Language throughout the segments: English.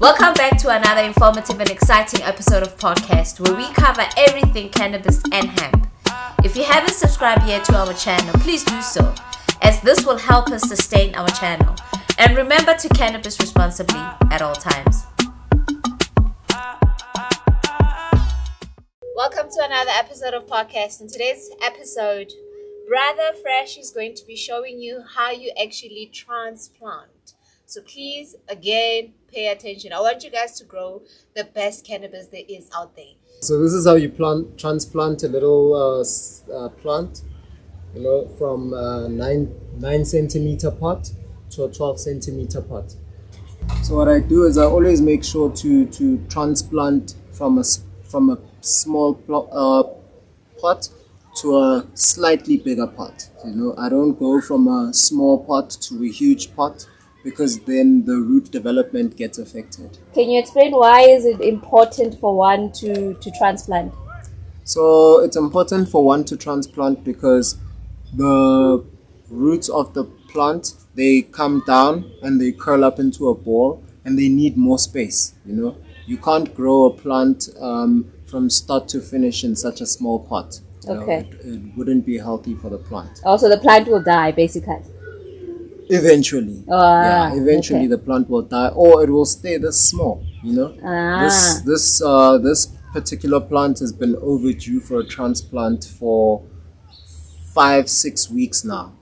Welcome back to another informative and exciting episode of podcast where we cover everything cannabis and hemp. If you haven't subscribed yet to our channel, please do so, as this will help us sustain our channel. And remember to cannabis responsibly at all times. Welcome to another episode of podcast. In today's episode, Brother Fresh is going to be showing you how you actually transplant. So please, again, pay attention. I want you guys to grow the best cannabis there is out there. So this is how you transplant a little plant, from a 9 centimeter pot to a 12 centimeter pot. So what I do is I always make sure to transplant from a small pot to a slightly bigger pot. I don't go from a small pot to a huge pot, because then the root development gets affected. Can you explain why is it important for one to transplant? So it's important for one to transplant because the roots of the plant, they come down and they curl up into a ball and they need more space. You can't grow a plant from start to finish in such a small pot. Okay. It wouldn't be healthy for the plant. Also, the plant will die, basically. Eventually. Okay. The plant will die, or it will stay this small. This particular plant has been overdue for a transplant for 5-6 weeks now.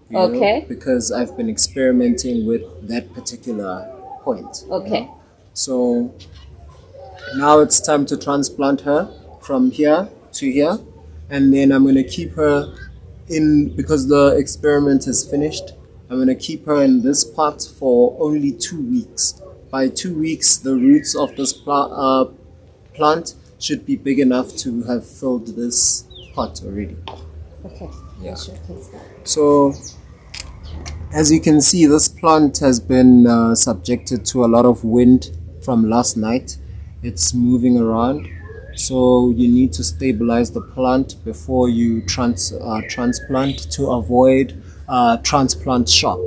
Because I've been experimenting with that particular point. Okay. So now it's time to transplant her from here to here, and then I'm going to keep her in, because the experiment is finished. I'm going to keep her in this pot for only 2 weeks. By 2 weeks, the roots of this plant should be big enough to have filled this pot already. Okay. Yeah. So, as you can see, this plant has been subjected to a lot of wind from last night. It's moving around. So you need to stabilize the plant before you transplant to avoid transplant shock.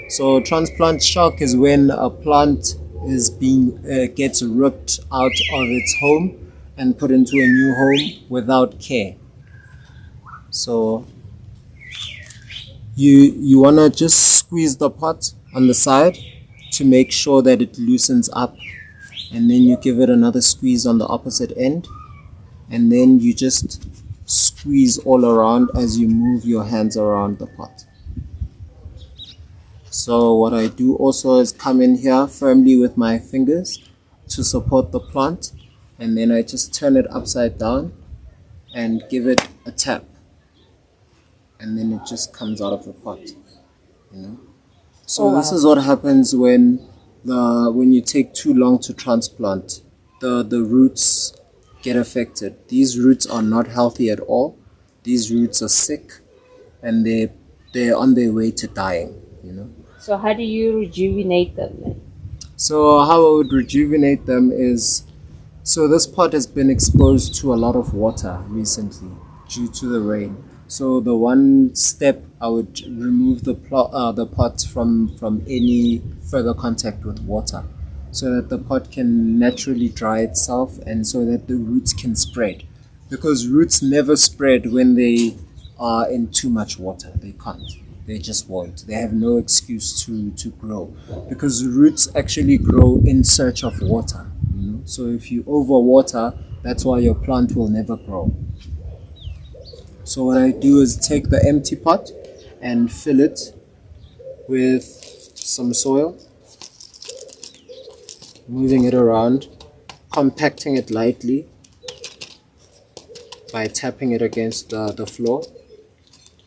So transplant shock is when a plant is gets ripped out of its home and put into a new home without care. So you want to just squeeze the pot on the side to make sure that it loosens up, and then you give it another squeeze on the opposite end, and then you just squeeze all around as you move your hands around the pot. So what I do also is come in here firmly with my fingers to support the plant, and then I just turn it upside down and give it a tap, and then it just comes out of the pot. So this is what happens when you take too long to transplant. The roots get affected. These roots are not healthy at all. These roots are sick, and they're on their way to dying. So how do you rejuvenate them then? So how I would rejuvenate them is, so this pot has been exposed to a lot of water recently due to the rain. So the one step, I would remove the pot from any further contact with water, so that the pot can naturally dry itself and so that the roots can spread. Because roots never spread when they are in too much water. They can't. They just won't. They have no excuse to grow, because roots actually grow in search of water. So if you overwater, that's why your plant will never grow. So what I do is take the empty pot and fill it with some soil, moving it around, compacting it lightly by tapping it against the floor.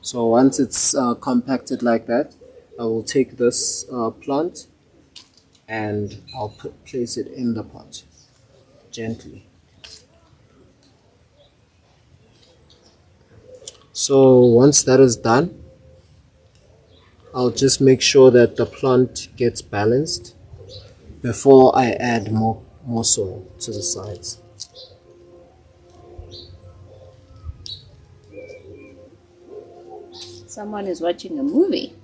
So once it's compacted like that, I will take this plant and I'll place it in the pot gently. So once that is done, I'll just make sure that the plant gets balanced before I add more soil to the sides. Someone is watching a movie.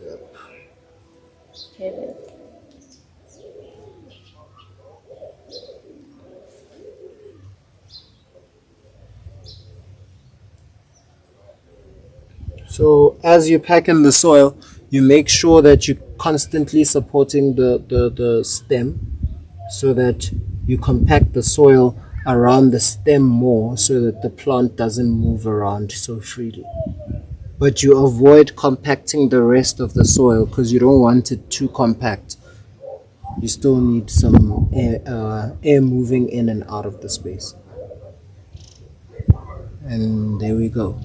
Yep. Kevin. as you pack in the soil, you make sure that you're constantly supporting the stem so that you compact the soil around the stem more so that the plant doesn't move around so freely. But you avoid compacting the rest of the soil because you don't want it too compact. You still need some air moving in and out of the space. And there we go.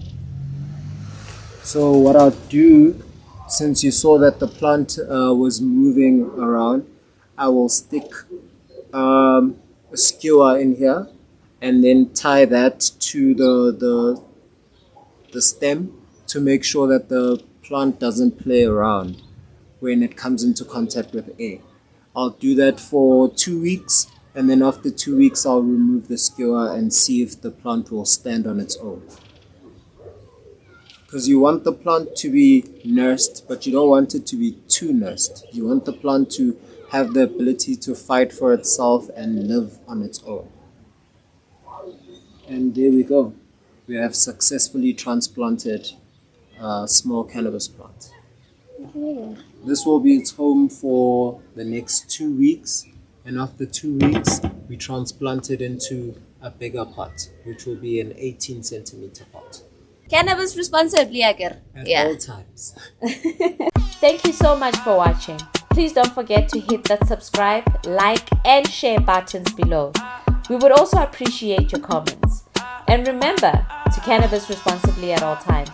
So what I'll do, since you saw that the plant was moving around, I will stick a skewer in here and then tie that to the stem to make sure that the plant doesn't play around when it comes into contact with air. I'll do that for 2 weeks, and then after 2 weeks I'll remove the skewer and see if the plant will stand on its own. Because you want the plant to be nursed, but you don't want it to be too nursed. You want the plant to have the ability to fight for itself and live on its own. And there we go. We have successfully transplanted a small cannabis plant. This will be its home for the next 2 weeks, and after 2 weeks we transplant it into a bigger pot, which will be an 18 centimeter pot. Cannabis responsibly, Agar. At all times. Thank you so much for watching. Please don't forget to hit that subscribe, like, and share buttons below. We would also appreciate your comments. And remember to cannabis responsibly at all times.